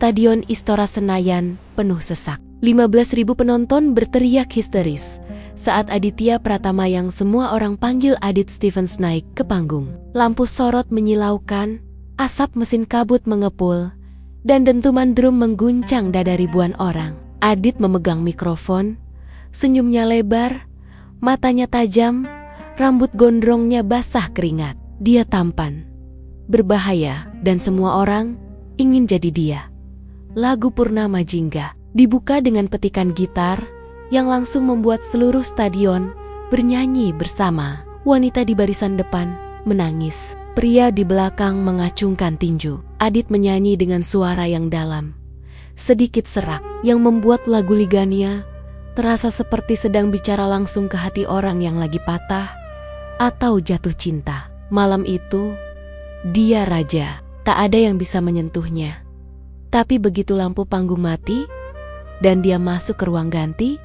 Stadion Istora Senayan penuh sesak. 15.000 penonton berteriak histeris saat Aditya Pratama yang semua orang panggil Adit Stevens naik ke panggung. Lampu sorot menyilaukan, asap mesin kabut mengepul, dan dentuman drum mengguncang dada ribuan orang. Adit memegang mikrofon, senyumnya lebar, matanya tajam, rambut gondrongnya basah keringat. Dia tampan, berbahaya, dan semua orang ingin jadi dia. Lagu Purnama Jingga dibuka dengan petikan gitar yang langsung membuat seluruh stadion bernyanyi bersama. Wanita di barisan depan menangis. Pria di belakang mengacungkan tinju. Adit menyanyi dengan suara yang dalam, sedikit serak, yang membuat lagu Ligania terasa seperti sedang bicara langsung ke hati orang yang lagi patah atau jatuh cinta. Malam itu, dia raja. Tak ada yang bisa menyentuhnya. Tapi begitu lampu panggung mati dan dia masuk ke ruang ganti,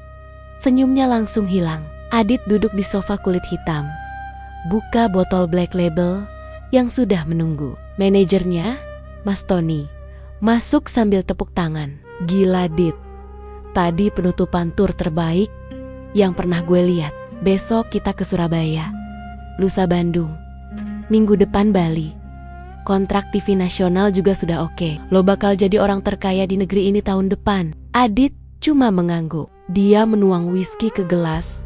senyumnya langsung hilang. Adit duduk di sofa kulit hitam, buka botol Black Label yang sudah menunggu. Manajernya, Mas Tony, masuk sambil tepuk tangan. Gila Dit, tadi penutupan tur terbaik yang pernah gue lihat. Besok kita ke Surabaya, lusa Bandung, minggu depan Bali. Kontrak TV nasional juga sudah oke. Lo bakal jadi orang terkaya di negeri ini tahun depan. Adit cuma mengangguk. Dia menuang whisky ke gelas,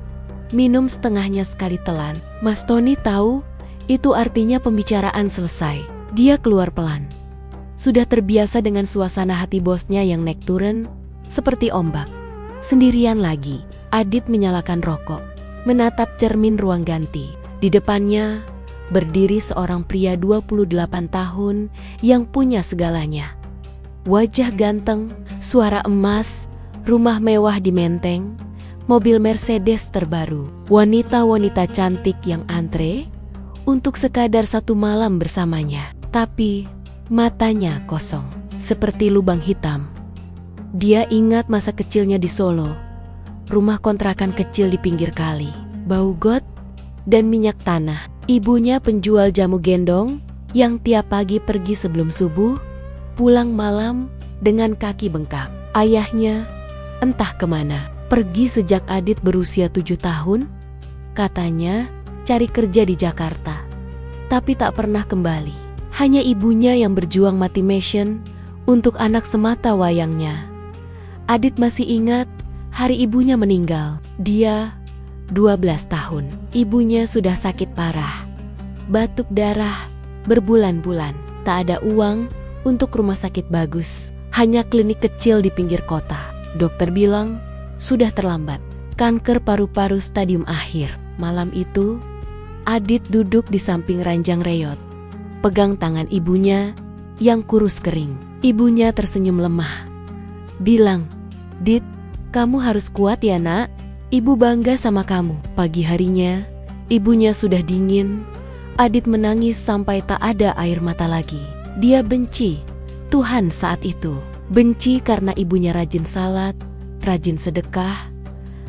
minum setengahnya sekali telan. Mas Tony tahu itu artinya pembicaraan selesai. Dia keluar pelan. Sudah terbiasa dengan suasana hati bosnya yang naik turun seperti ombak. Sendirian lagi, Adit menyalakan rokok, menatap cermin ruang ganti. Di depannya berdiri seorang pria 28 tahun yang punya segalanya. Wajah ganteng, suara emas, rumah mewah di Menteng, mobil Mercedes terbaru. Wanita-wanita cantik yang antre untuk sekadar satu malam bersamanya. Tapi matanya kosong, seperti lubang hitam. Dia ingat masa kecilnya di Solo, rumah kontrakan kecil di pinggir kali, bau got dan minyak tanah. Ibunya penjual jamu gendong yang tiap pagi pergi sebelum subuh, pulang malam dengan kaki bengkak. Ayahnya entah kemana, pergi sejak Adit berusia 7 tahun, katanya cari kerja di Jakarta, tapi tak pernah kembali. Hanya ibunya yang berjuang mati mission untuk anak semata wayangnya. Adit masih ingat hari ibunya meninggal. Dia 12 tahun. Ibunya sudah sakit parah, batuk darah berbulan-bulan. Tak ada uang untuk rumah sakit bagus, hanya klinik kecil di pinggir kota. Dokter bilang sudah terlambat, kanker paru-paru stadium akhir. Malam itu, Adit duduk di samping ranjang reyot, pegang tangan ibunya yang kurus kering. Ibunya tersenyum lemah, bilang, "Dit, kamu harus kuat ya nak. Ibu bangga sama kamu." Pagi harinya, ibunya sudah dingin. Adit menangis sampai tak ada air mata lagi. Dia benci Tuhan saat itu. Benci karena ibunya rajin salat, rajin sedekah.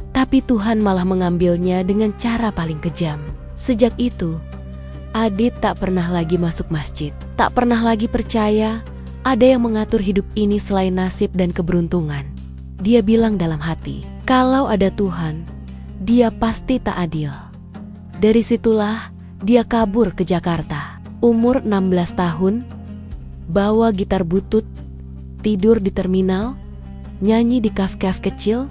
Tapi Tuhan malah mengambilnya dengan cara paling kejam. Sejak itu, Adit tak pernah lagi masuk masjid. Tak pernah lagi percaya ada yang mengatur hidup ini selain nasib dan keberuntungan. Dia bilang dalam hati, kalau ada Tuhan, dia pasti tak adil. Dari situlah dia kabur ke Jakarta. Umur 16 tahun, bawa gitar butut, tidur di terminal, nyanyi di kafe-kafe kecil,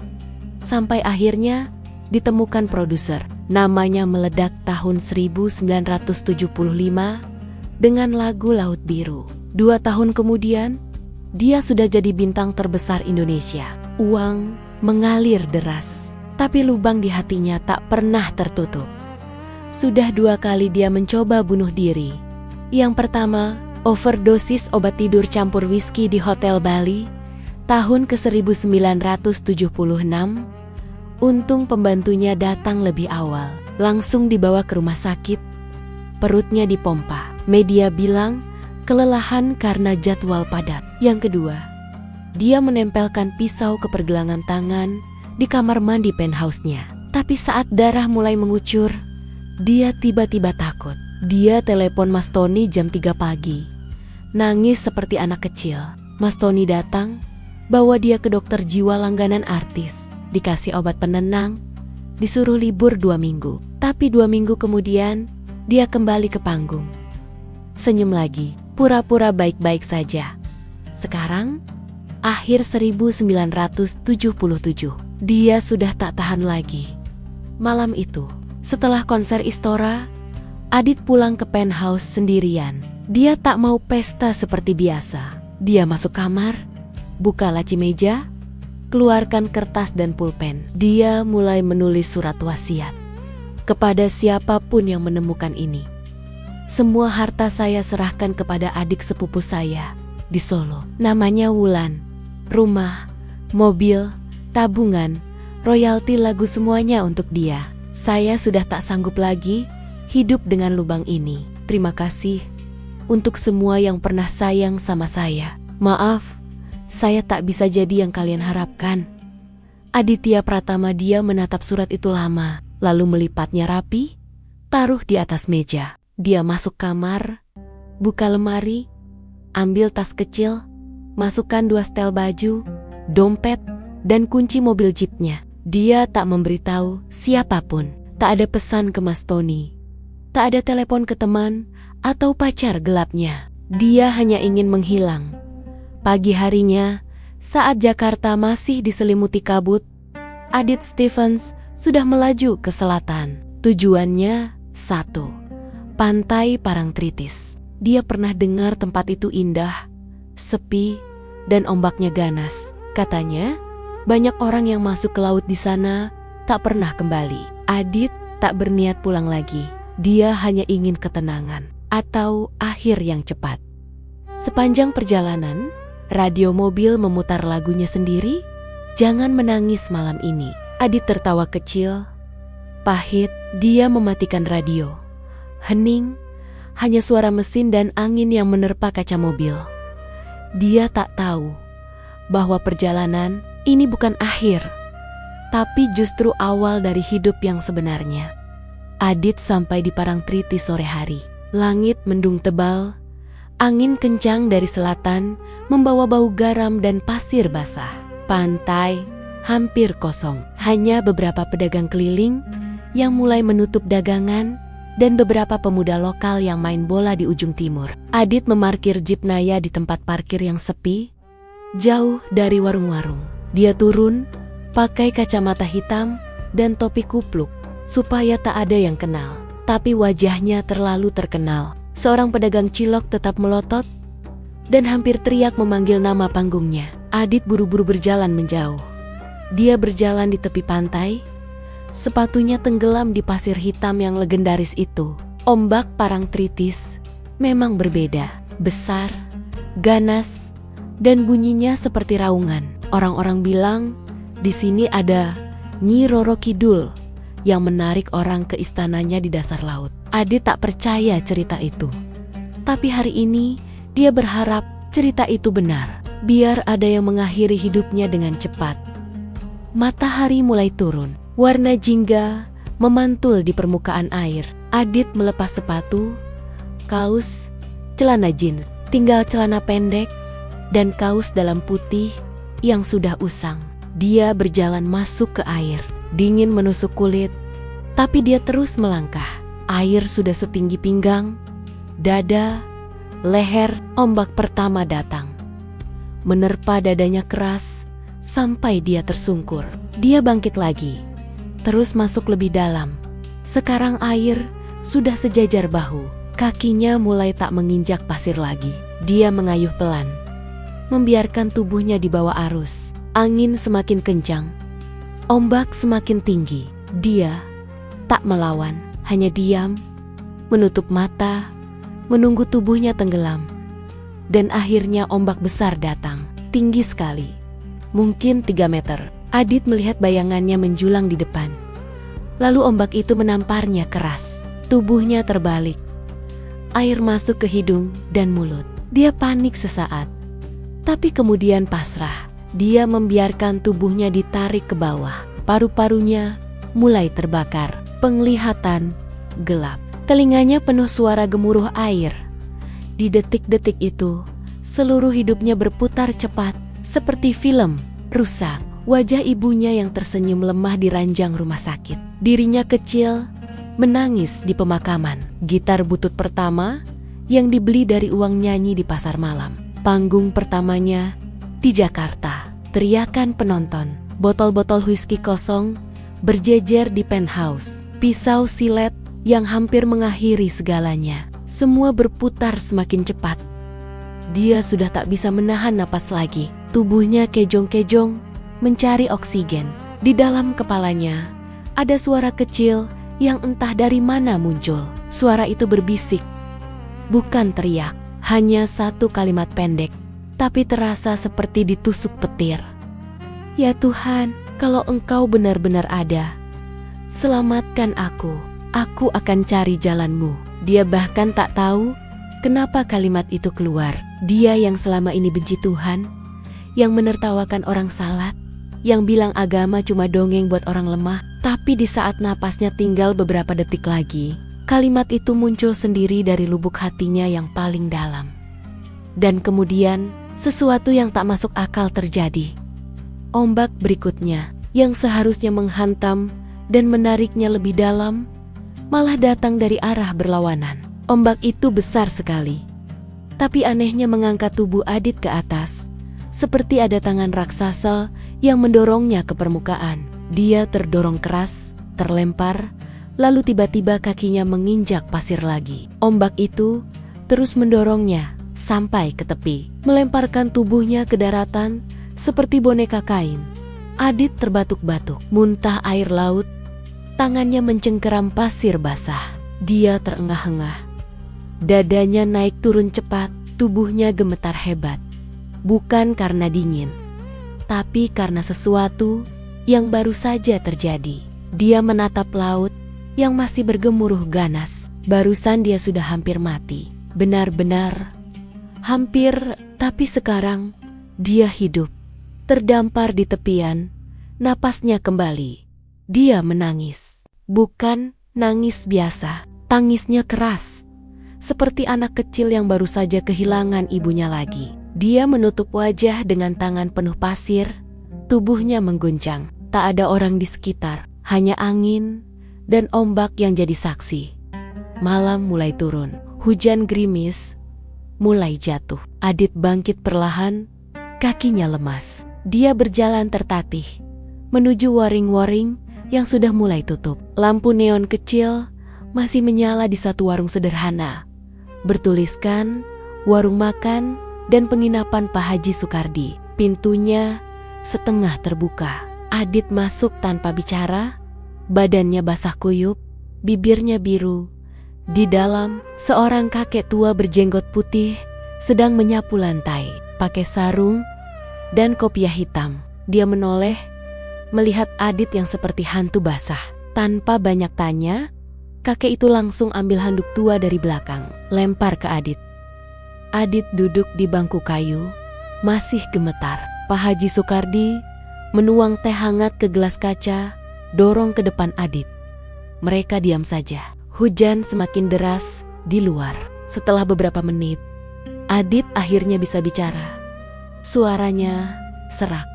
sampai akhirnya ditemukan produser. Namanya meledak tahun 1975 dengan lagu Laut Biru. 2 tahun kemudian, dia sudah jadi bintang terbesar Indonesia. Uang mengalir deras, tapi lubang di hatinya tak pernah tertutup. Sudah 2 kali dia mencoba bunuh diri. Yang pertama, overdosis obat tidur campur whisky di Hotel Bali, tahun ke-1976. Untung pembantunya datang lebih awal, langsung dibawa ke rumah sakit. Perutnya dipompa. Media bilang kelelahan karena jadwal padat. Yang kedua, dia menempelkan pisau ke pergelangan tangan di kamar mandi penthouse-nya. Tapi saat darah mulai mengucur, dia tiba-tiba takut. Dia telepon Mas Tony jam 3 pagi. Nangis seperti anak kecil. Mas Tony datang, bawa dia ke dokter jiwa langganan artis, dikasih obat penenang, disuruh libur 2 minggu. Tapi 2 minggu kemudian, dia kembali ke panggung. Senyum lagi, pura-pura baik-baik saja. Sekarang, akhir 1977, dia sudah tak tahan lagi. Malam itu, setelah konser Istora, Adit pulang ke penthouse sendirian. Dia tak mau pesta seperti biasa. Dia masuk kamar, buka laci meja, keluarkan kertas dan pulpen. Dia mulai menulis surat wasiat. Kepada siapapun yang menemukan ini, semua harta saya serahkan kepada adik sepupu saya di Solo. Namanya Wulan. Rumah, mobil, tabungan, royalti lagu semuanya untuk dia. Saya sudah tak sanggup lagi hidup dengan lubang ini. Terima kasih untuk semua yang pernah sayang sama saya. Maaf, saya tak bisa jadi yang kalian harapkan. Aditya Pratama. Dia menatap surat itu lama, lalu melipatnya rapi, taruh di atas meja. Dia masuk kamar, buka lemari, ambil tas kecil, masukkan 2 setel baju, dompet, dan kunci mobil jeepnya. Dia tak memberitahu siapapun. Tak ada pesan ke Mas Tony. Tak ada telepon ke teman atau pacar gelapnya. Dia hanya ingin menghilang. Pagi harinya, saat Jakarta masih diselimuti kabut, Adit Stephens sudah melaju ke selatan. Tujuannya satu, Pantai Parangtritis. Dia pernah dengar tempat itu indah, sepi, dan ombaknya ganas. Katanya, banyak orang yang masuk ke laut di sana tak pernah kembali. Adit tak berniat pulang lagi. Dia hanya ingin ketenangan atau akhir yang cepat. Sepanjang perjalanan, radio mobil memutar lagunya sendiri, "Jangan Menangis Malam Ini." Adit tertawa kecil, pahit. Dia mematikan radio. Hening, hanya suara mesin dan angin yang menerpa kaca mobil. Dia tak tahu bahwa perjalanan ini bukan akhir, tapi justru awal dari hidup yang sebenarnya. Adit sampai di Parangtritis sore hari. Langit mendung tebal, angin kencang dari selatan membawa bau garam dan pasir basah. Pantai hampir kosong, hanya beberapa pedagang keliling yang mulai menutup dagangan dan beberapa pemuda lokal yang main bola di ujung timur. Adit memarkir jeep Naya di tempat parkir yang sepi, jauh dari warung-warung. Dia turun, pakai kacamata hitam dan topi kupluk, supaya tak ada yang kenal. Tapi wajahnya terlalu terkenal. Seorang pedagang cilok tetap melotot dan hampir teriak memanggil nama panggungnya. Adit buru-buru berjalan menjauh. Dia berjalan di tepi pantai, sepatunya tenggelam di pasir hitam yang legendaris itu. Ombak Parangtritis memang berbeda, besar, ganas, dan bunyinya seperti raungan. Orang-orang bilang di sini ada Nyi Roro Kidul yang menarik orang ke istananya di dasar laut. Adit tak percaya cerita itu. Tapi hari ini dia berharap cerita itu benar. Biar ada yang mengakhiri hidupnya dengan cepat. Matahari mulai turun. Warna jingga memantul di permukaan air. Adit melepas sepatu, kaos, celana jeans. Tinggal celana pendek dan kaos dalam putih yang sudah usang. Dia berjalan masuk ke air. Dingin menusuk kulit, tapi dia terus melangkah. Air sudah setinggi pinggang, dada, leher. Ombak pertama datang, menerpa dadanya keras sampai dia tersungkur. Dia bangkit lagi, terus masuk lebih dalam. Sekarang air sudah sejajar bahu. Kakinya mulai tak menginjak pasir lagi. Dia mengayuh pelan, membiarkan tubuhnya dibawa arus. Angin semakin kencang, ombak semakin tinggi. Dia tak melawan, hanya diam, menutup mata, menunggu tubuhnya tenggelam. Dan akhirnya ombak besar datang, tinggi sekali, mungkin 3 meter. Adit melihat bayangannya menjulang di depan. Lalu ombak itu menamparnya keras. Tubuhnya terbalik. Air masuk ke hidung dan mulut. Dia panik sesaat, tapi kemudian pasrah. Dia membiarkan tubuhnya ditarik ke bawah. Paru-parunya mulai terbakar. Penglihatan gelap. Telinganya penuh suara gemuruh air. Di detik-detik itu, Seluruh hidupnya berputar cepat, seperti film, rusak. Wajah ibunya yang tersenyum lemah di ranjang rumah sakit. Dirinya kecil, menangis di pemakaman. Gitar butut pertama yang dibeli dari uang nyanyi di pasar malam. Panggung pertamanya di Jakarta. Teriakan penonton. Botol-botol whisky kosong berjejer di penthouse. Pisau silet yang hampir mengakhiri segalanya. Semua berputar semakin cepat. Dia sudah tak bisa menahan napas lagi. Tubuhnya kejong-kejong mencari oksigen. Di dalam kepalanya ada suara kecil yang entah dari mana muncul. Suara itu berbisik, bukan teriak. Hanya satu kalimat pendek, tapi terasa seperti ditusuk petir. Ya Tuhan, kalau Engkau benar-benar ada, selamatkan aku. Aku akan cari jalan-Mu. Dia bahkan tak tahu kenapa kalimat itu keluar. Dia yang selama ini benci Tuhan, yang menertawakan orang salat, yang bilang agama cuma dongeng buat orang lemah. Tapi di saat napasnya tinggal beberapa detik lagi, kalimat itu muncul sendiri dari lubuk hatinya yang paling dalam. Dan kemudian, sesuatu yang tak masuk akal terjadi. Ombak berikutnya, yang seharusnya menghantam dan menariknya lebih dalam, malah datang dari arah berlawanan. Ombak itu besar sekali, tapi anehnya mengangkat tubuh Adit ke atas, seperti ada tangan raksasa yang mendorongnya ke permukaan. Dia terdorong keras, terlempar, lalu tiba-tiba kakinya menginjak pasir lagi. Ombak itu terus mendorongnya sampai ke tepi, melemparkan tubuhnya ke daratan seperti boneka kain. Adit terbatuk-batuk, muntah air laut, tangannya mencengkeram pasir basah. Dia terengah-engah, dadanya naik turun cepat, tubuhnya gemetar hebat. Bukan karena dingin, tapi karena sesuatu yang baru saja terjadi. Dia menatap laut yang masih bergemuruh ganas. Barusan dia sudah hampir mati. Benar-benar hampir, tapi sekarang dia hidup. Terdampar di tepian, napasnya kembali. Dia menangis. Bukan nangis biasa, tangisnya keras, seperti anak kecil yang baru saja kehilangan ibunya lagi. Dia menutup wajah dengan tangan penuh pasir, tubuhnya mengguncang. Tak ada orang di sekitar, hanya angin dan ombak yang jadi saksi. Malam mulai turun, hujan gerimis mulai jatuh. Adit bangkit perlahan, kakinya lemas. Dia berjalan tertatih menuju waring-waring yang sudah mulai tutup. Lampu neon kecil masih menyala di satu warung sederhana, bertuliskan warung makan dan penginapan Pak Haji Sukardi. Pintunya setengah terbuka. Adit masuk tanpa bicara, badannya basah kuyup, bibirnya biru. Di dalam, seorang kakek tua berjenggot putih sedang menyapu lantai, pakai sarung dan kopiah hitam. Dia menoleh, melihat Adit yang seperti hantu basah. Tanpa banyak tanya, kakek itu langsung ambil handuk tua dari belakang, lempar ke Adit. Adit duduk di bangku kayu, masih gemetar. Pak Haji Sukardi menuang teh hangat ke gelas kaca, dorong ke depan Adit. Mereka diam saja. Hujan semakin deras di luar. Setelah beberapa menit, Adit akhirnya bisa bicara. Suaranya serak.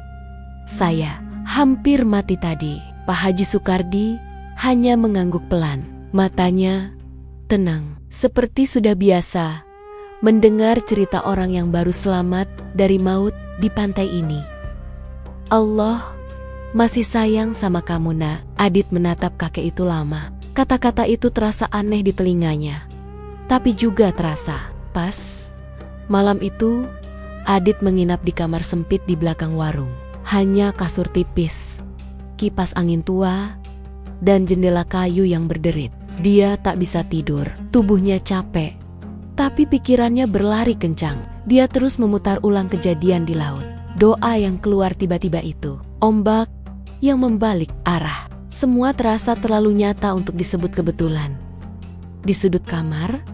Saya hampir mati tadi. Pak Haji Sukardi hanya mengangguk pelan. Matanya tenang, seperti sudah biasa mendengar cerita orang yang baru selamat dari maut di pantai ini. Allah masih sayang sama kamu, nak. Adit menatap kakek itu lama. Kata-kata itu terasa aneh di telinganya, tapi juga terasa pas. Malam itu, Adit menginap di kamar sempit di belakang warung. Hanya kasur tipis, kipas angin tua, dan jendela kayu yang berderit. Dia tak bisa tidur, tubuhnya capek, tapi pikirannya berlari kencang. Dia terus memutar ulang kejadian di laut. Doa yang keluar tiba-tiba itu, ombak yang membalik arah. Semua terasa terlalu nyata untuk disebut kebetulan. Di sudut kamar,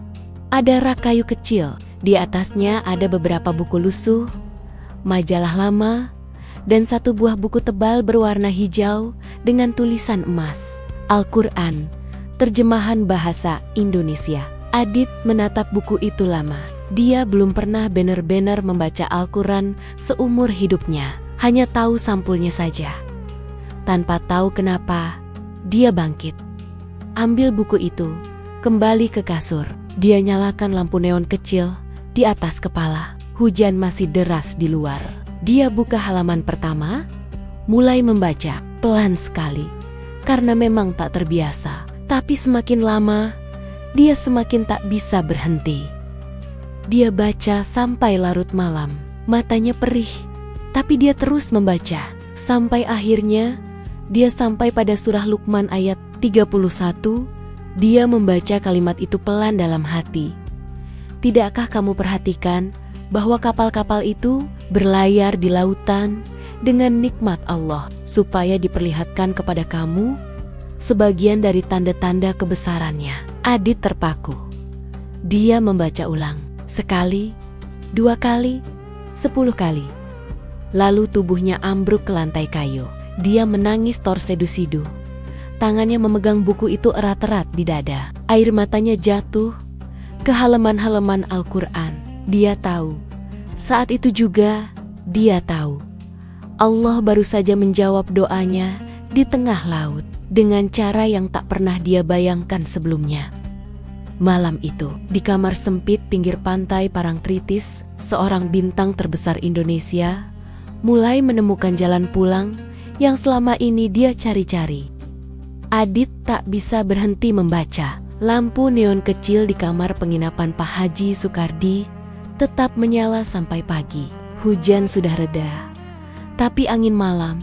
ada rak kayu kecil. Di atasnya ada beberapa buku lusuh, majalah lama, dan satu buah buku tebal berwarna hijau dengan tulisan emas. Al-Quran, terjemahan bahasa Indonesia. Adit menatap buku itu lama. Dia belum pernah benar-benar membaca Al-Quran seumur hidupnya, hanya tahu sampulnya saja. Tanpa tahu kenapa, dia bangkit. Ambil buku itu, kembali ke kasur. Dia nyalakan lampu neon kecil di atas kepala. Hujan masih deras di luar. Dia buka halaman pertama, mulai membaca pelan sekali, karena memang tak terbiasa. Tapi semakin lama, dia semakin tak bisa berhenti. Dia baca sampai larut malam, matanya perih, tapi dia terus membaca. Sampai akhirnya, dia sampai pada surah Luqman ayat 31, dia membaca kalimat itu pelan dalam hati. Tidakkah kamu perhatikan bahwa kapal-kapal itu berlayar di lautan dengan nikmat Allah, supaya diperlihatkan kepada kamu sebagian dari tanda-tanda kebesarannya. Adit terpaku. Dia membaca ulang. Sekali, 2 kali, 10 kali. Lalu tubuhnya ambruk ke lantai kayu. Dia menangis torsedu-sidu. Tangannya memegang buku itu erat-erat di dada. Air matanya jatuh ke halaman-halaman Al-Quran. Dia tahu, saat itu juga dia tahu, Allah baru saja menjawab doanya di tengah laut dengan cara yang tak pernah dia bayangkan sebelumnya. Malam itu, di kamar sempit pinggir pantai Parangtritis, seorang bintang terbesar Indonesia mulai menemukan jalan pulang yang selama ini dia cari-cari. Adit tak bisa berhenti membaca. Lampu neon kecil di kamar penginapan Pak Haji Sukardi tetap menyala sampai pagi. Hujan sudah reda, tapi angin malam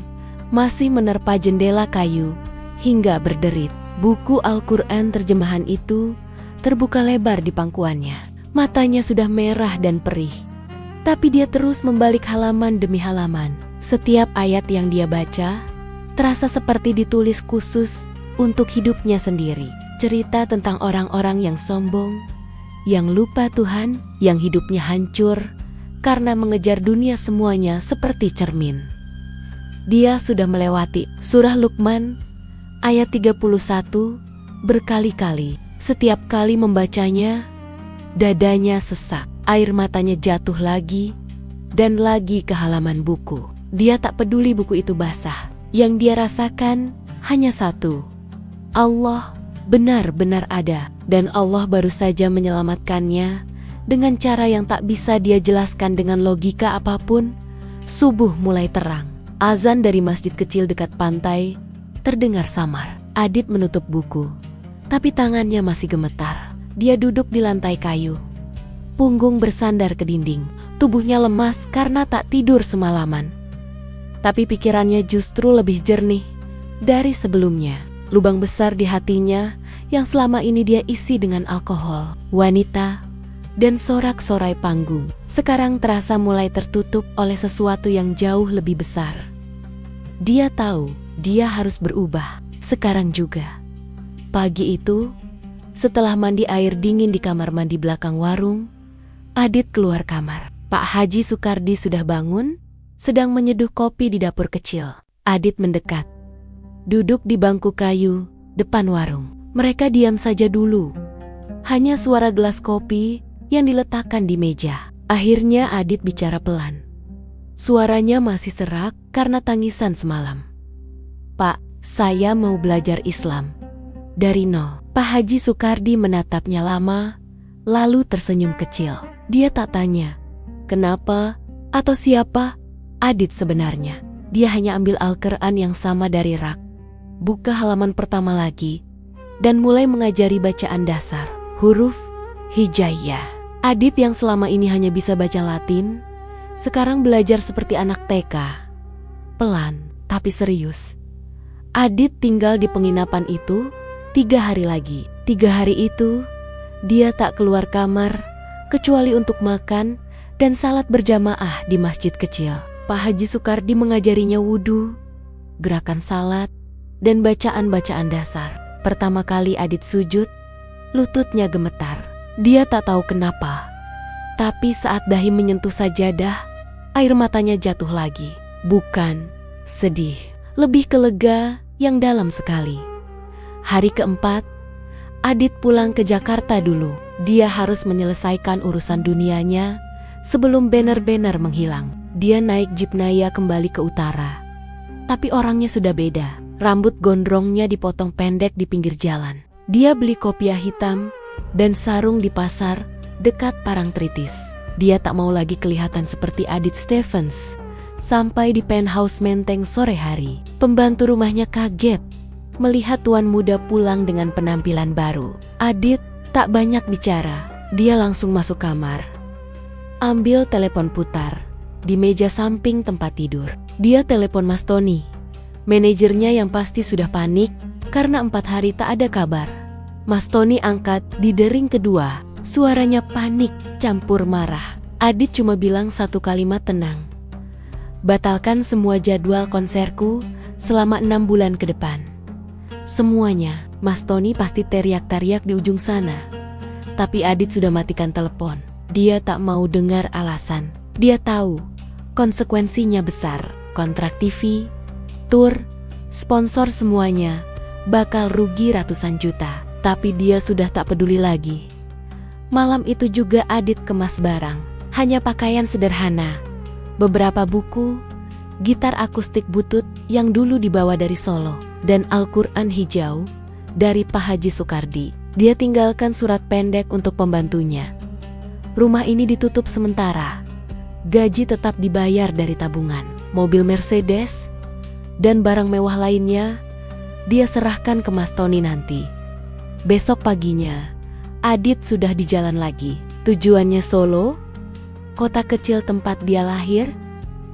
masih menerpa jendela kayu hingga berderit. Buku Al-Quran terjemahan itu terbuka lebar di pangkuannya. Matanya sudah merah dan perih, tapi dia terus membalik halaman demi halaman. Setiap ayat yang dia baca terasa seperti ditulis khusus untuk hidupnya sendiri. Cerita tentang orang-orang yang sombong, yang lupa Tuhan, yang hidupnya hancur karena mengejar dunia semuanya seperti cermin. Dia sudah melewati surah Luqman ayat 31 berkali-kali. Setiap kali membacanya, dadanya sesak, air matanya jatuh lagi dan lagi ke halaman buku. Dia tak peduli buku itu basah. Yang dia rasakan hanya satu: Allah benar-benar ada, dan Allah baru saja menyelamatkannya dengan cara yang tak bisa dia jelaskan dengan logika apapun. Subuh mulai terang. Azan dari masjid kecil dekat pantai terdengar samar. Adit menutup buku, tapi tangannya masih gemetar. Dia duduk di lantai kayu, punggung bersandar ke dinding. Tubuhnya lemas karena tak tidur semalaman, tapi pikirannya justru lebih jernih dari sebelumnya. Lubang besar di hatinya yang selama ini dia isi dengan alkohol, wanita, dan sorak-sorai panggung, sekarang terasa mulai tertutup oleh sesuatu yang jauh lebih besar. Dia tahu dia harus berubah, sekarang juga. Pagi itu, setelah mandi air dingin di kamar mandi belakang warung, Adit keluar kamar. Pak Haji Sukardi sudah bangun, sedang menyeduh kopi di dapur kecil. Adit mendekat, duduk di bangku kayu depan warung. Mereka diam saja dulu. Hanya suara gelas kopi yang diletakkan di meja. Akhirnya Adit bicara pelan. Suaranya masih serak karena tangisan semalam. Pak, saya mau belajar Islam dari nol. Pak Haji Sukardi menatapnya lama, lalu tersenyum kecil. Dia tak tanya kenapa atau siapa Adit sebenarnya. Dia hanya ambil Al-Quran yang sama dari rak, buka halaman pertama lagi, dan mulai mengajari bacaan dasar, huruf hijaiyah. Adit yang selama ini hanya bisa baca Latin, sekarang belajar seperti anak TK. Pelan, tapi serius. Adit tinggal di penginapan itu 3 hari lagi. 3 hari itu, dia tak keluar kamar, kecuali untuk makan dan salat berjamaah di masjid kecil. Pak Haji Sukardi mengajarinya wudhu, gerakan salat, dan bacaan-bacaan dasar. Pertama kali Adit sujud, lututnya gemetar. Dia tak tahu kenapa, tapi saat dahi menyentuh sajadah, air matanya jatuh lagi. Bukan sedih, lebih ke lega yang dalam sekali. Hari keempat, Adit pulang ke Jakarta dulu. Dia harus menyelesaikan urusan dunianya sebelum benar-benar menghilang. Dia naik jeep Naya kembali ke utara. Tapi orangnya sudah beda. Rambut gondrongnya dipotong pendek di pinggir jalan. Dia beli kopiah hitam dan sarung di pasar dekat Parangtritis. Dia tak mau lagi kelihatan seperti Adit Stephens. Sampai di penthouse Menteng sore hari, pembantu rumahnya kaget melihat tuan muda pulang dengan penampilan baru. Adit tak banyak bicara. Dia langsung masuk kamar, ambil telepon putar di meja samping tempat tidur. Dia telepon Mas Tony, manajernya yang pasti sudah panik karena 4 hari tak ada kabar. Mas Tony angkat di dering kedua. Suaranya panik campur marah. Adit cuma bilang satu kalimat tenang. Batalkan semua jadwal konserku selama 6 bulan ke depan. Semuanya. Mas Tony pasti teriak-teriak di ujung sana. Tapi Adit sudah matikan telepon. Dia tak mau dengar alasan. Dia tahu konsekuensinya besar. Kontrak TV, tur, sponsor semuanya bakal rugi ratusan juta. Tapi dia sudah tak peduli lagi. Malam itu juga Adit kemas barang. Hanya pakaian sederhana, beberapa buku, gitar akustik butut yang dulu dibawa dari Solo, dan Al-Quran hijau dari Pak Haji Soekardi. Dia tinggalkan surat pendek untuk pembantunya. Rumah ini ditutup sementara. Gaji tetap dibayar dari tabungan. Mobil Mercedes dan barang mewah lainnya dia serahkan ke Mas Tony nanti. Besok paginya, Adit sudah di jalan lagi. Tujuannya Solo, kota kecil tempat dia lahir,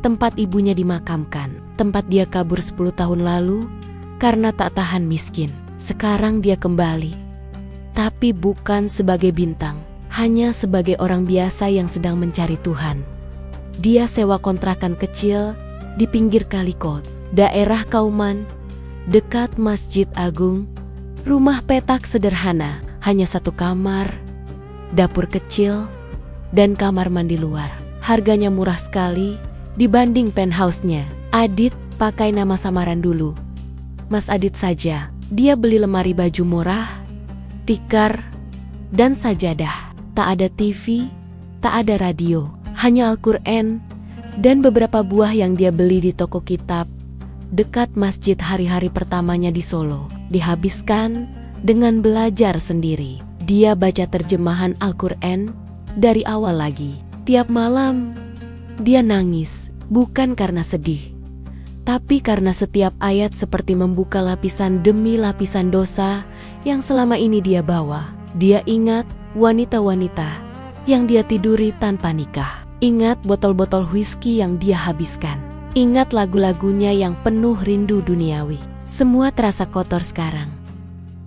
tempat ibunya dimakamkan, tempat dia kabur 10 tahun lalu karena tak tahan miskin. Sekarang dia kembali, tapi bukan sebagai bintang, hanya sebagai orang biasa yang sedang mencari Tuhan. Dia sewa kontrakan kecil di pinggir Kalikot, daerah Kauman, dekat Masjid Agung. Rumah petak sederhana, hanya 1 kamar, dapur kecil, dan kamar mandi luar. Harganya murah sekali dibanding penthouse-nya. Adit pakai nama samaran dulu, Mas Adit saja. Dia beli lemari baju murah, tikar, dan sajadah. Tak ada TV, tak ada radio, hanya Al-Quran dan beberapa buah yang dia beli di toko kitab dekat masjid. Hari-hari pertamanya di Solo dihabiskan dengan belajar sendiri. Dia baca terjemahan Al-Quran dari awal lagi. Tiap malam dia nangis, bukan karena sedih, tapi karena setiap ayat seperti membuka lapisan demi lapisan dosa yang selama ini dia bawa. Dia ingat wanita-wanita yang dia tiduri tanpa nikah. Ingat botol-botol whisky yang dia habiskan. Ingat lagu-lagunya yang penuh rindu duniawi. Semua terasa kotor sekarang.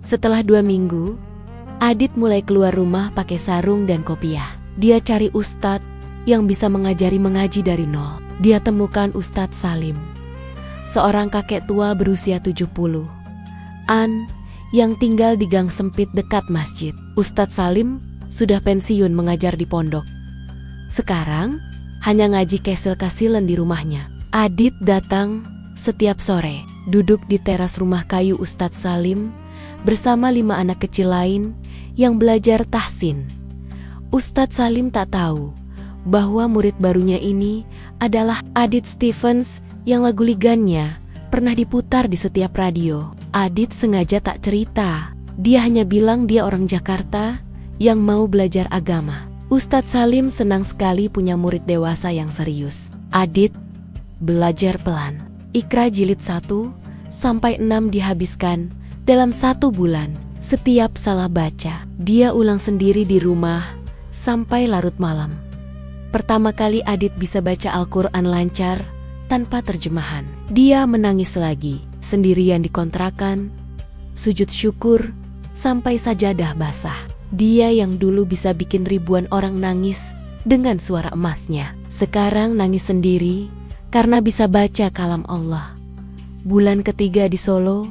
Setelah 2 minggu, Adit mulai keluar rumah pakai sarung dan kopiah. Dia cari ustadz yang bisa mengajari mengaji dari nol. Dia temukan Ustadz Salim, seorang kakek tua berusia 70-an yang tinggal di gang sempit dekat masjid. Ustadz Salim sudah pensiun mengajar di pondok. Sekarang hanya ngaji kesil-kasilan di rumahnya. Adit datang setiap sore, duduk di teras rumah kayu Ustadz Salim bersama 5 anak kecil lain yang belajar tahsin. Ustadz Salim tak tahu bahwa murid barunya ini adalah Adit Stephens yang lagu ligannya pernah diputar di setiap radio. Adit sengaja tak cerita. Dia hanya bilang dia orang Jakarta yang mau belajar agama. Ustadz Salim senang sekali punya murid dewasa yang serius. Adit belajar pelan. Iqra jilid 1 sampai 6 dihabiskan dalam 1 bulan. Setiap salah baca, dia ulang sendiri di rumah sampai larut malam. Pertama kali Adit bisa baca Al-Quran lancar tanpa terjemahan. Dia menangis lagi, sendirian di kontrakan, sujud syukur sampai sajadah basah. Dia yang dulu bisa bikin ribuan orang nangis dengan suara emasnya, sekarang nangis sendiri karena bisa baca kalam Allah. Bulan ketiga di Solo,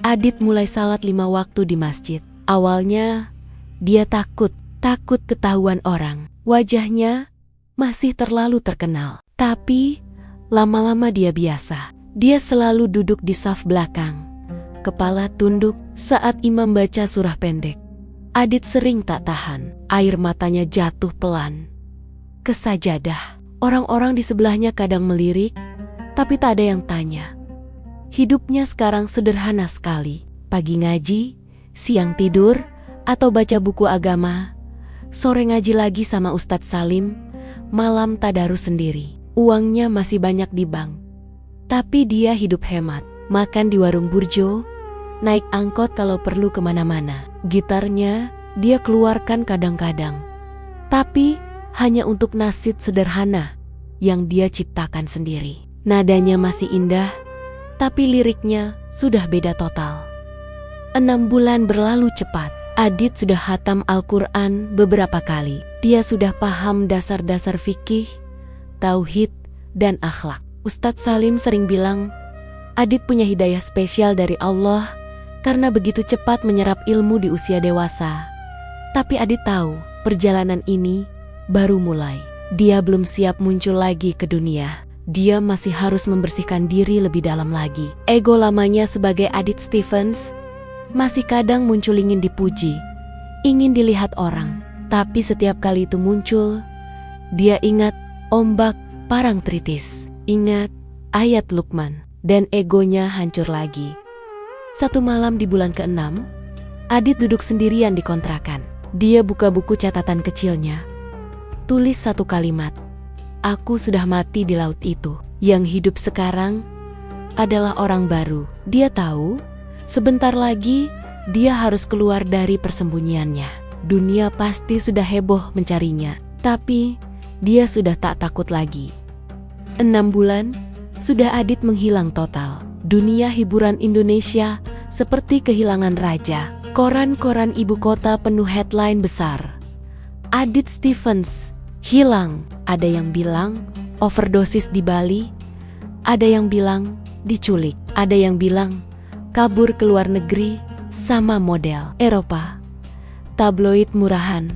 Adit mulai salat 5 waktu di masjid. Awalnya dia takut ketahuan orang. Wajahnya masih terlalu terkenal. Tapi lama-lama dia biasa. Dia selalu duduk di saf belakang, kepala tunduk saat imam baca surah pendek. Adit sering tak tahan, air matanya jatuh pelan ke sajadah. Orang-orang di sebelahnya kadang melirik, tapi tak ada yang tanya. Hidupnya sekarang sederhana sekali. Pagi ngaji, siang tidur, atau baca buku agama. Sore ngaji lagi sama Ustadz Salim, malam tadarus sendiri. Uangnya masih banyak di bank. Tapi dia hidup hemat, makan di warung burjo, naik angkot kalau perlu kemana-mana. Gitarnya dia keluarkan kadang-kadang. Tapi hanya untuk nasid sederhana yang dia ciptakan sendiri. Nadanya masih indah, tapi liriknya sudah beda total. 6 bulan berlalu cepat. Adit sudah hatam Al-Quran beberapa kali. Dia sudah paham dasar-dasar fikih, tauhid, dan akhlak. Ustadz Salim sering bilang, Adit punya hidayah spesial dari Allah karena begitu cepat menyerap ilmu di usia dewasa. Tapi Adit tahu, perjalanan ini baru mulai. Dia belum siap muncul lagi ke dunia. Dia masih harus membersihkan diri lebih dalam lagi. Ego lamanya sebagai Adit Stephens masih kadang muncul ingin dipuji, ingin dilihat orang. Tapi setiap kali itu muncul, dia ingat ombak parang tritis, ingat ayat Luqman, dan egonya hancur lagi. Satu malam di bulan ke-6, Adit duduk sendirian di kontrakan. Dia buka buku catatan kecilnya. Tulis satu kalimat, "Aku sudah mati di laut itu." Yang hidup sekarang adalah orang baru. Dia tahu, sebentar lagi dia harus keluar dari persembunyiannya. Dunia pasti sudah heboh mencarinya, tapi dia sudah tak takut lagi. 6 bulan, sudah Adit menghilang total. Dunia hiburan Indonesia seperti kehilangan raja. Koran-koran ibu kota penuh headline besar. Adit Stephens hilang. Ada yang bilang overdosis di Bali, ada yang bilang diculik, ada yang bilang kabur ke luar negeri sama model Eropa. Tabloid murahan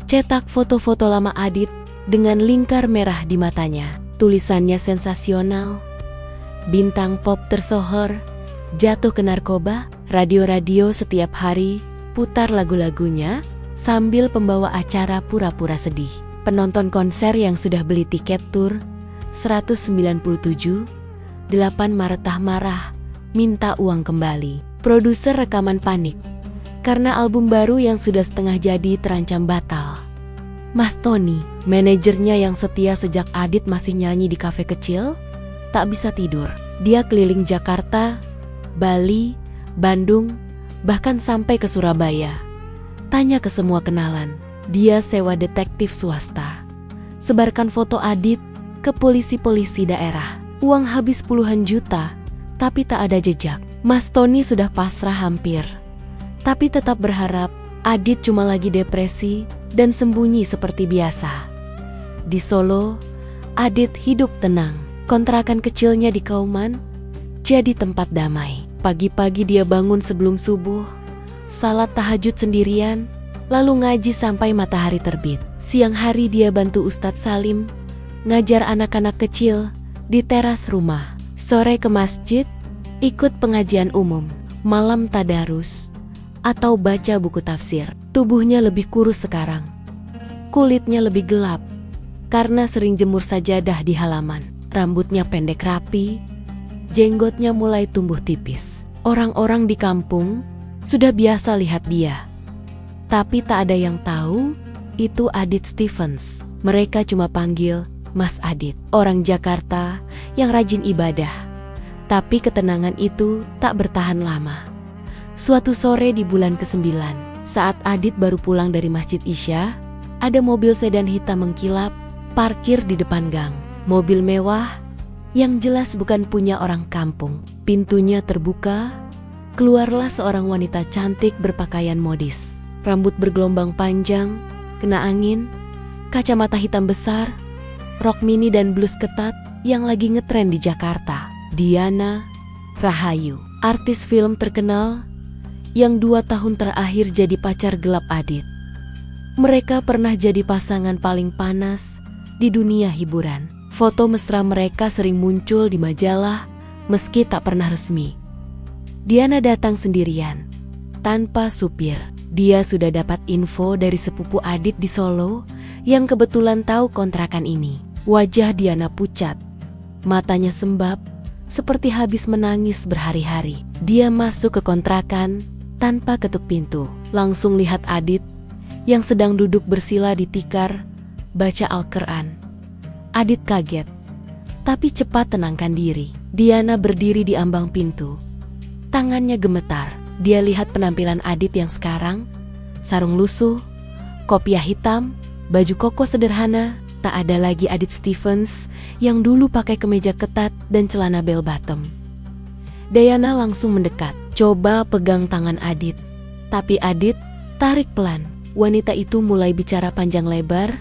cetak foto-foto lama Adit dengan lingkar merah di matanya. Tulisannya sensasional. Bintang pop tersohor jatuh ke narkoba. Radio-radio setiap hari putar lagu-lagunya sambil pembawa acara pura-pura sedih. Penonton konser yang sudah beli tiket tur 197, 8 Maret marah, minta uang kembali. Produser rekaman panik karena album baru yang sudah setengah jadi terancam batal. Mas Tony, manajernya yang setia sejak Adit masih nyanyi di kafe kecil, tak bisa tidur. Dia keliling Jakarta, Bali, Bandung, bahkan sampai ke Surabaya. Tanya ke semua kenalan. Dia sewa detektif swasta. Sebarkan foto Adit ke polisi-polisi daerah. Uang habis puluhan juta, tapi tak ada jejak. Mas Tony sudah pasrah hampir, tapi tetap berharap Adit cuma lagi depresi dan sembunyi seperti biasa. Di Solo, Adit hidup tenang. Kontrakan kecilnya di Kauman jadi tempat damai. Pagi-pagi dia bangun sebelum subuh, salat tahajud sendirian, lalu ngaji sampai matahari terbit. Siang hari dia bantu Ustadz Salim ngajar anak-anak kecil di teras rumah. Sore ke masjid, ikut pengajian umum. Malam tadarus atau baca buku tafsir. Tubuhnya lebih kurus sekarang. Kulitnya lebih gelap karena sering jemur sajadah di halaman. Rambutnya pendek rapi, jenggotnya mulai tumbuh tipis. Orang-orang di kampung sudah biasa lihat dia. Tapi tak ada yang tahu itu Adit Stephens. Mereka cuma panggil Mas Adit. Orang Jakarta yang rajin ibadah. Tapi ketenangan itu tak bertahan lama. Suatu sore di bulan ke-9, saat Adit baru pulang dari Masjid Isya, ada mobil sedan hitam mengkilap parkir di depan gang. Mobil mewah yang jelas bukan punya orang kampung. Pintunya terbuka, keluarlah seorang wanita cantik berpakaian modis. Rambut bergelombang panjang, kena angin, kacamata hitam besar, rok mini dan blus ketat yang lagi ngetren di Jakarta. Diana Rahayu, artis film terkenal yang 2 tahun terakhir jadi pacar gelap Adit. Mereka pernah jadi pasangan paling panas di dunia hiburan. Foto mesra mereka sering muncul di majalah meski tak pernah resmi. Diana datang sendirian, tanpa supir. Dia sudah dapat info dari sepupu Adit di Solo yang kebetulan tahu kontrakan ini. Wajah Diana pucat, matanya sembab, seperti habis menangis berhari-hari. Dia masuk ke kontrakan tanpa ketuk pintu. Langsung lihat Adit yang sedang duduk bersila di tikar, baca Al-Quran. Adit kaget, tapi cepat tenangkan diri. Diana berdiri di ambang pintu. Tangannya gemetar. Dia lihat penampilan Adit yang sekarang, sarung lusuh, kopiah hitam, baju koko sederhana. Tak ada lagi Adit Stephens yang dulu pakai kemeja ketat dan celana bell bottom. Diana langsung mendekat, coba pegang tangan Adit. Tapi Adit tarik pelan. Wanita itu mulai bicara panjang lebar,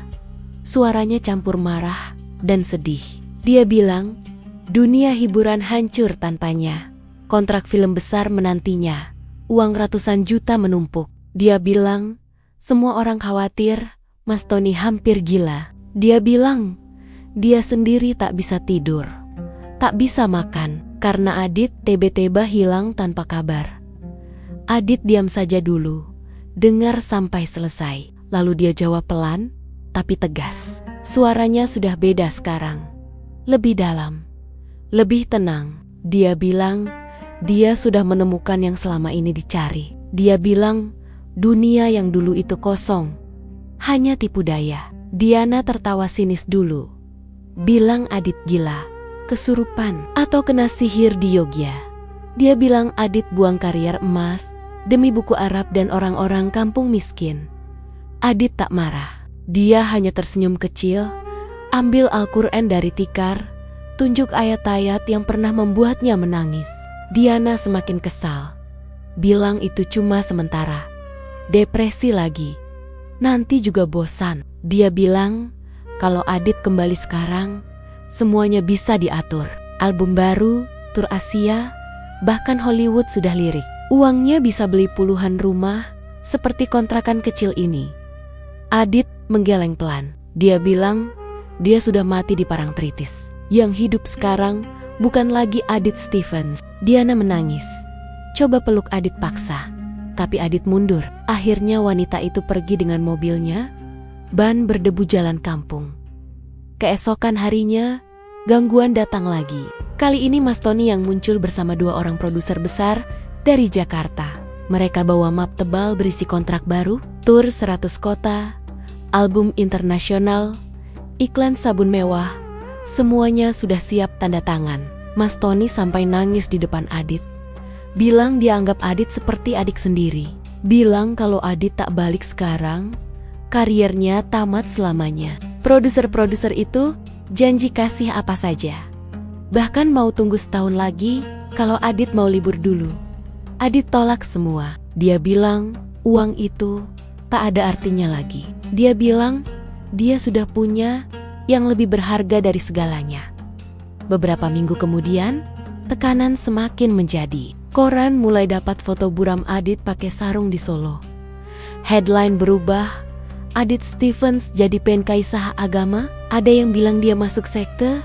suaranya campur marah dan sedih. Dia bilang, dunia hiburan hancur tanpanya. Kontrak film besar menantinya. Uang ratusan juta menumpuk. Dia bilang, semua orang khawatir Mas Tony hampir gila. Dia bilang, dia sendiri tak bisa tidur, tak bisa makan, karena Adit tiba-tiba hilang tanpa kabar. Adit diam saja dulu, dengar sampai selesai. Lalu dia jawab pelan, tapi tegas. Suaranya sudah beda sekarang. Lebih dalam, lebih tenang. Dia bilang, dia sudah menemukan yang selama ini dicari. Dia bilang, dunia yang dulu itu kosong, hanya tipu daya. Diana tertawa sinis dulu. Bilang Adit gila, kesurupan, atau kena sihir di Yogya. Dia bilang Adit buang karier emas demi buku Arab dan orang-orang kampung miskin. Adit tak marah. Dia hanya tersenyum kecil, ambil Al-Quran dari tikar, tunjuk ayat-ayat yang pernah membuatnya menangis. Diana semakin kesal. Bilang itu cuma sementara. Depresi lagi. Nanti juga bosan. Dia bilang, kalau Adit kembali sekarang, semuanya bisa diatur. Album baru, tur Asia, bahkan Hollywood sudah lirik. Uangnya bisa beli puluhan rumah, seperti kontrakan kecil ini. Adit menggeleng pelan. Dia bilang, dia sudah mati di Parangtritis. Yang hidup sekarang bukan lagi Adit Stephens. Diana menangis. Coba peluk Adit paksa. Tapi Adit mundur. Akhirnya wanita itu pergi dengan mobilnya. Ban berdebu jalan kampung. Keesokan harinya, gangguan datang lagi. Kali ini Mas Tony yang muncul bersama 2 orang produser besar dari Jakarta. Mereka bawa map tebal berisi kontrak baru, tur 100 kota, album internasional, iklan sabun mewah. Semuanya sudah siap tanda tangan. Mas Tony sampai nangis di depan Adit. Bilang dia anggap Adit seperti adik sendiri. Bilang kalau Adit tak balik sekarang, kariernya tamat selamanya. Produser-produser itu janji kasih apa saja. Bahkan mau tunggu setahun lagi kalau Adit mau libur dulu. Adit tolak semua. Dia bilang uang itu tak ada artinya lagi. Dia bilang dia sudah punya yang lebih berharga dari segalanya. Beberapa minggu kemudian, tekanan semakin menjadi. Koran mulai dapat foto buram Adit pakai sarung di Solo. Headline berubah. Adit Stephens jadi penkaisah agama. Ada yang bilang dia masuk sekte.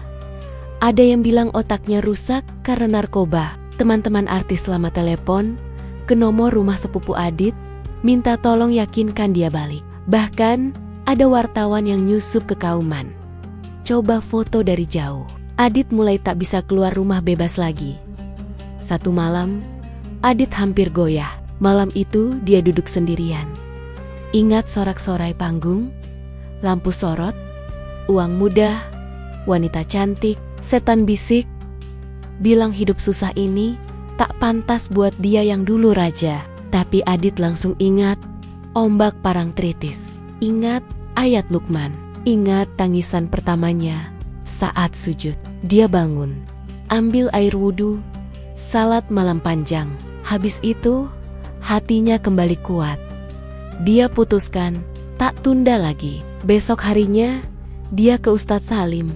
Ada yang bilang otaknya rusak karena narkoba. Teman-teman artis lama telepon ke nomor rumah sepupu Adit, minta tolong yakinkan dia balik. Bahkan ada wartawan yang nyusup ke Kauman. Coba foto dari jauh. Adit mulai tak bisa keluar rumah bebas lagi. Satu malam, Adit hampir goyah. Malam itu dia duduk sendirian. Ingat sorak-sorai panggung, lampu sorot, uang mudah, wanita cantik, setan bisik. Bilang hidup susah ini tak pantas buat dia yang dulu raja. Tapi Adit langsung ingat ombak Parangtritis. Ingat ayat Luqman. Ingat tangisan pertamanya saat sujud. Dia bangun, ambil air wudhu, salat malam panjang. Habis itu, hatinya kembali kuat. Dia putuskan tak tunda lagi. Besok harinya, dia ke Ustadz Salim.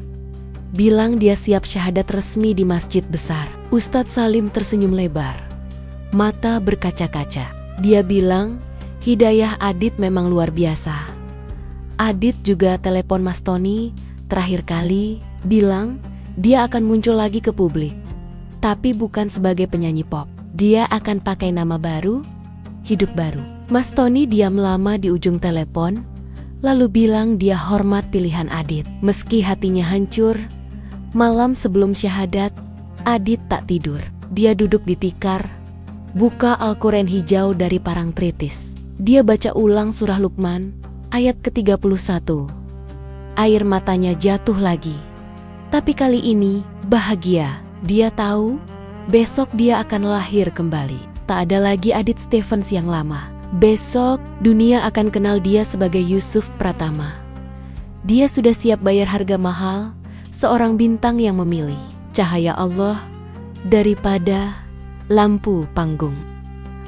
Bilang dia siap syahadat resmi di masjid besar. Ustadz Salim tersenyum lebar. Mata berkaca-kaca. Dia bilang, hidayah Adit memang luar biasa. Adit juga telepon Mas Tony terakhir kali, bilang dia akan muncul lagi ke publik. Tapi bukan sebagai penyanyi pop. Dia akan pakai nama baru, hidup baru. Mas Tony diam lama di ujung telepon, lalu bilang dia hormat pilihan Adit. Meski hatinya hancur, malam sebelum syahadat, Adit tak tidur. Dia duduk di tikar, buka Al-Quran hijau dari Parangtritis. Dia baca ulang surah Luqman, ayat ke-31. Air matanya jatuh lagi. Tapi kali ini, bahagia. Dia tahu, besok dia akan lahir kembali. Tak ada lagi Adit Stephens yang lama. Besok, dunia akan kenal dia sebagai Yusuf Pratama. Dia sudah siap bayar harga mahal, seorang bintang yang memilih cahaya Allah daripada lampu panggung.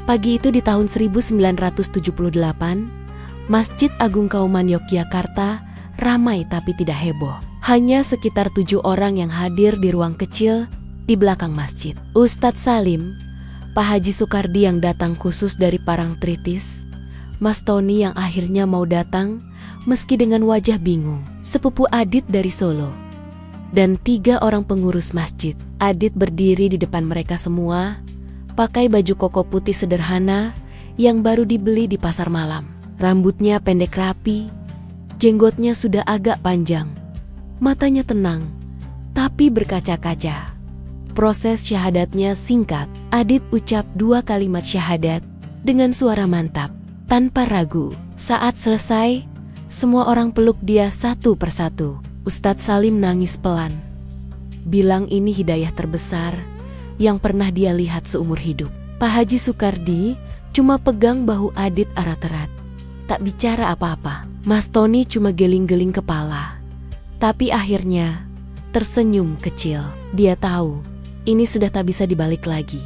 Pagi itu di tahun 1978, Masjid Agung Kauman Yogyakarta ramai tapi tidak heboh. Hanya sekitar 7 orang yang hadir di ruang kecil di belakang masjid. Ustadz Salim, Pak Haji Soekardi yang datang khusus dari Parangtritis, Mas Tony yang akhirnya mau datang meski dengan wajah bingung, sepupu Adit dari Solo, dan 3 orang pengurus masjid. Adit berdiri di depan mereka semua, pakai baju koko putih sederhana yang baru dibeli di pasar malam. Rambutnya pendek rapi, jenggotnya sudah agak panjang, matanya tenang, tapi berkaca-kaca. Proses syahadatnya singkat. Adit ucap 2 kalimat syahadat dengan suara mantap, tanpa ragu. Saat selesai, semua orang peluk dia satu persatu. Ustadz Salim nangis pelan, bilang ini hidayah terbesar yang pernah dia lihat seumur hidup. Pak Haji Soekardi cuma pegang bahu Adit erat-erat, tak bicara apa-apa. Mas Tony cuma geling-geling kepala, tapi akhirnya tersenyum kecil. Dia tahu ini sudah tak bisa dibalik lagi.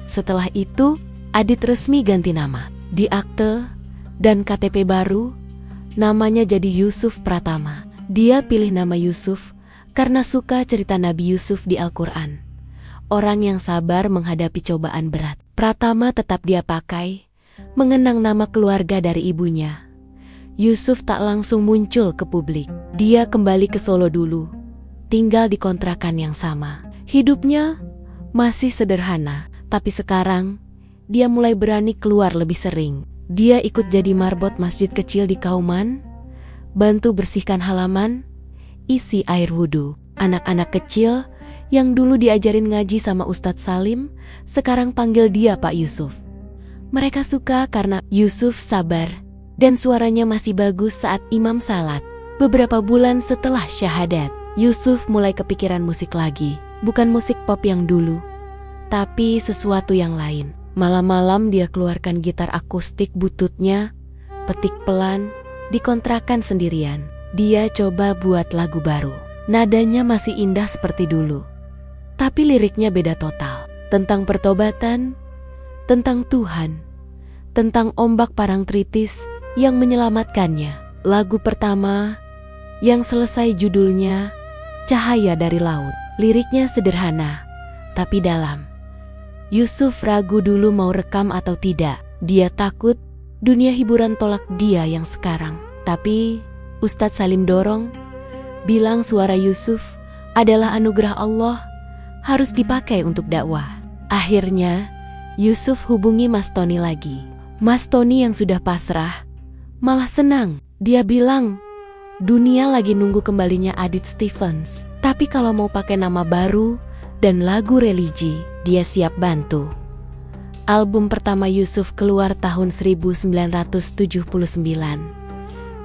Setelah itu, Adit resmi ganti nama. Di akte dan KTP baru, namanya jadi Yusuf Pratama. Dia pilih nama Yusuf karena suka cerita Nabi Yusuf di Al-Quran. Orang yang sabar menghadapi cobaan berat. Pratama tetap dia pakai, mengenang nama keluarga dari ibunya. Yusuf tak langsung muncul ke publik. Dia kembali ke Solo dulu, tinggal di kontrakan yang sama. Hidupnya masih sederhana, tapi sekarang dia mulai berani keluar lebih sering. Dia ikut jadi marbot masjid kecil di Kauman, bantu bersihkan halaman, isi air wudhu. Anak-anak kecil yang dulu diajarin ngaji sama Ustadz Salim, sekarang panggil dia Pak Yusuf. Mereka suka karena Yusuf sabar dan suaranya masih bagus saat imam salat. Beberapa bulan setelah syahadat, Yusuf mulai kepikiran musik lagi. Bukan musik pop yang dulu, tapi sesuatu yang lain. Malam-malam dia keluarkan gitar akustik bututnya, petik pelan, dikontrakan sendirian. Dia coba buat lagu baru. Nadanya masih indah seperti dulu, tapi liriknya beda total. Tentang pertobatan, tentang Tuhan, tentang ombak Parangtritis yang menyelamatkannya. Lagu pertama yang selesai judulnya Cahaya dari Laut. Liriknya sederhana, tapi dalam. Yusuf ragu dulu mau rekam atau tidak. Dia takut dunia hiburan tolak dia yang sekarang. Tapi Ustadz Salim dorong, bilang suara Yusuf adalah anugerah Allah, harus dipakai untuk dakwah. Akhirnya, Yusuf hubungi Mas Tony lagi. Mas Tony yang sudah pasrah malah senang. Dia bilang, dunia lagi nunggu kembalinya Adit Stephens. Tapi kalau mau pakai nama baru dan lagu religi, dia siap bantu. Album pertama Yusuf keluar tahun 1979.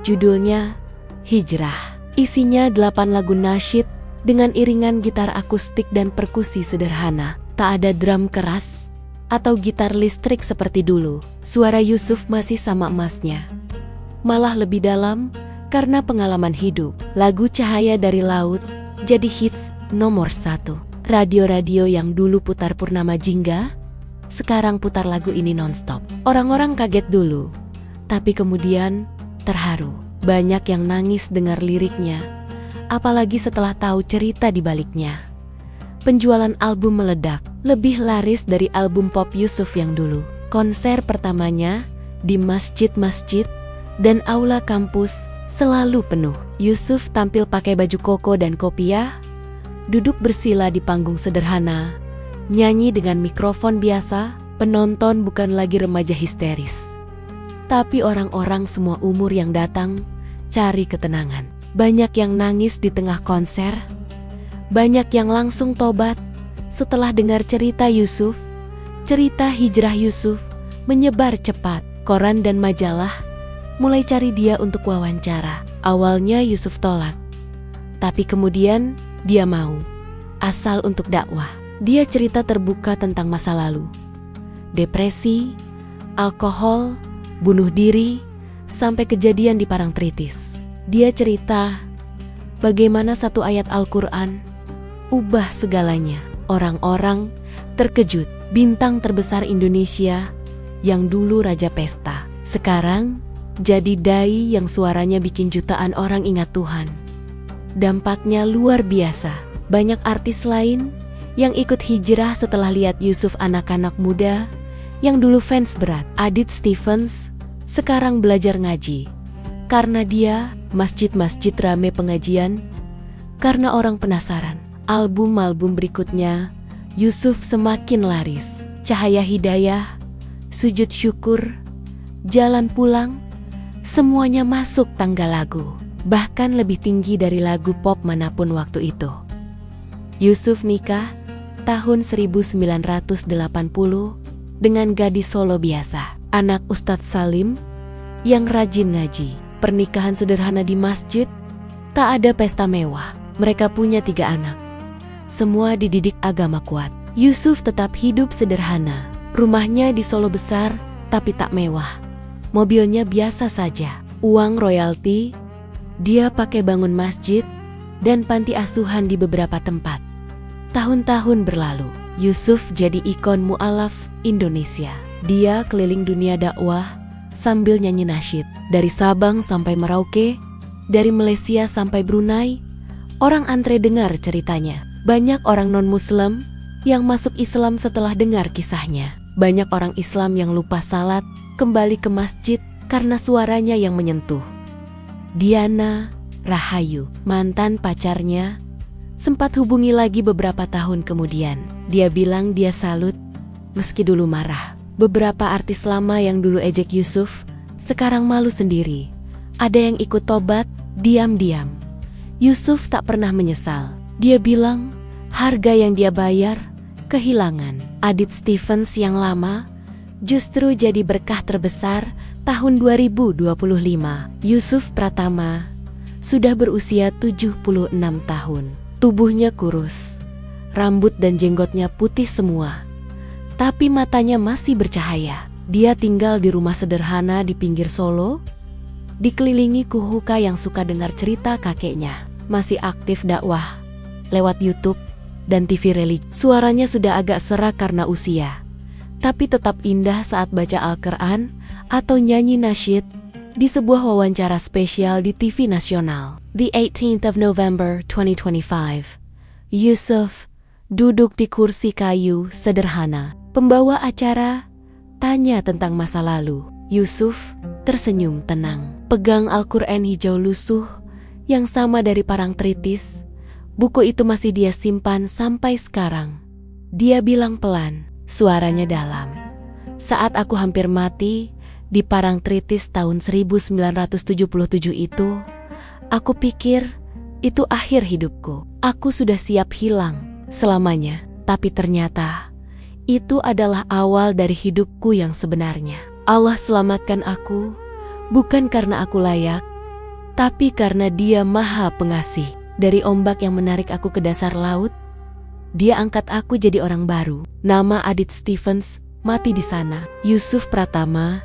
Judulnya Hijrah. Isinya 8 lagu nasyid dengan iringan gitar akustik dan perkusi sederhana. Tak ada drum keras atau gitar listrik seperti dulu. Suara Yusuf masih sama emasnya, malah lebih dalam karena pengalaman hidup. Lagu Cahaya dari Laut jadi hits nomor 1. Radio-radio yang dulu putar Purnama Jingga, sekarang putar lagu ini nonstop. Orang-orang kaget dulu, tapi kemudian terharu. Banyak yang nangis dengar liriknya, apalagi setelah tahu cerita di baliknya. Penjualan album meledak, lebih laris dari album pop Yusuf yang dulu. Konser pertamanya di masjid-masjid dan aula kampus selalu penuh. Yusuf tampil pakai baju koko dan kopiah, duduk bersila di panggung sederhana, nyanyi dengan mikrofon biasa, Penonton bukan lagi remaja histeris, tapi orang-orang semua umur yang datang cari ketenangan. Banyak yang nangis di tengah konser, banyak yang langsung tobat setelah dengar cerita Yusuf. Cerita hijrah Yusuf menyebar cepat. Koran dan majalah mulai cari dia untuk wawancara. Awalnya Yusuf tolak, tapi kemudian dia mau, asal untuk dakwah. Dia cerita terbuka tentang masa lalu, depresi, alkohol, bunuh diri, sampai kejadian di Parangtritis. Dia cerita bagaimana satu ayat Al-Quran ubah segalanya. Orang-orang terkejut. Bintang terbesar Indonesia yang dulu raja pesta, sekarang jadi dai yang suaranya bikin jutaan orang ingat Tuhan. Dampaknya luar biasa. Banyak artis lain yang ikut hijrah setelah lihat Yusuf. Anak-anak muda yang dulu fans berat Adit Stephens sekarang belajar ngaji. Karena dia, masjid-masjid rame pengajian. Karena orang penasaran. Album-album berikutnya Yusuf semakin laris. Cahaya Hidayah, Sujud Syukur, Jalan Pulang, semuanya masuk tangga lagu. Bahkan lebih tinggi dari lagu pop manapun waktu itu. Yusuf nikah tahun 1980 dengan gadis Solo biasa, anak Ustadz Salim yang rajin ngaji. Pernikahan sederhana di masjid, tak ada pesta mewah. Mereka punya 3 anak. Semua dididik agama kuat. Yusuf tetap hidup sederhana. Rumahnya di Solo besar, tapi tak mewah. Mobilnya biasa saja. Uang royalti, dia pakai bangun masjid dan panti asuhan di beberapa tempat. Tahun-tahun berlalu, Yusuf jadi ikon mu'alaf Indonesia. Dia keliling dunia dakwah sambil nyanyi nasyid. Dari Sabang sampai Merauke, dari Malaysia sampai Brunei, orang antre dengar ceritanya. Banyak orang non-Muslim yang masuk Islam setelah dengar kisahnya. Banyak orang Islam yang lupa salat kembali ke masjid karena suaranya yang menyentuh. Diana Rahayu, mantan pacarnya, sempat hubungi lagi beberapa tahun kemudian. Dia bilang dia salut meski dulu marah. Beberapa artis lama yang dulu ejek Yusuf sekarang malu sendiri. Ada yang ikut tobat diam-diam. Yusuf tak pernah menyesal. Dia bilang harga yang dia bayar kehilangan. Adit Stephens yang lama justru jadi berkah terbesar tahun 2025. Yusuf Pratama sudah berusia 76 tahun. Tubuhnya kurus, rambut dan jenggotnya putih semua, tapi matanya masih bercahaya. Dia tinggal di rumah sederhana di pinggir Solo, dikelilingi kuhuka yang suka dengar cerita kakeknya. Masih aktif dakwah lewat YouTube dan TV religi. Suaranya sudah agak serak karena usia, tapi tetap indah saat baca Al-Quran atau nyanyi nasyid di sebuah wawancara spesial di TV nasional. The 18th of November 2025, Yusuf duduk di kursi kayu sederhana. Pembawa acara tanya tentang masa lalu. Yusuf tersenyum tenang, pegang Al-Quran hijau lusuh yang sama dari Parangtritis. Buku itu masih dia simpan sampai sekarang. Dia bilang pelan, suaranya dalam. Saat aku hampir mati di Parangtritis tahun 1977 itu, aku pikir itu akhir hidupku. Aku sudah siap hilang selamanya. Tapi ternyata itu adalah awal dari hidupku yang sebenarnya. Allah selamatkan aku bukan karena aku layak, tapi karena Dia Maha Pengasih. Dari ombak yang menarik aku ke dasar laut, Dia angkat aku jadi orang baru. Nama Adit Stephens mati di sana. Yusuf Pratama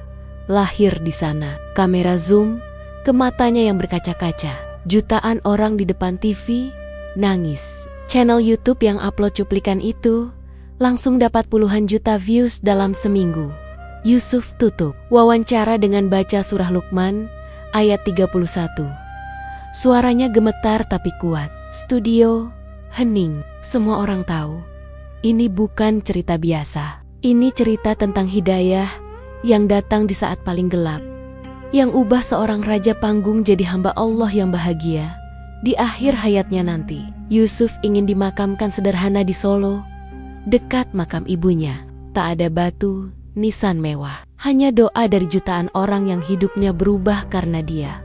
lahir di sana. Kamera zoom ke matanya yang berkaca-kaca. Jutaan orang di depan TV nangis. Channel YouTube yang upload cuplikan itu langsung dapat puluhan juta views dalam seminggu. Yusuf tutup wawancara dengan baca surah Luqman ayat 31. Suaranya gemetar tapi kuat. Studio hening. Semua orang tahu ini bukan cerita biasa. Ini cerita tentang hidayah yang datang di saat paling gelap, yang ubah seorang raja panggung jadi hamba Allah yang bahagia di akhir hayatnya nanti. Yusuf ingin dimakamkan sederhana di Solo, dekat makam ibunya. tak ada batu, nisan mewah. Hanya doa dari jutaan orang yang hidupnya berubah karena dia.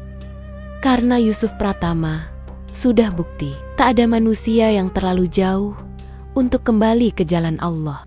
Karena Yusuf Pratama, sudah bukti, tak ada manusia yang terlalu jauh untuk kembali ke jalan Allah.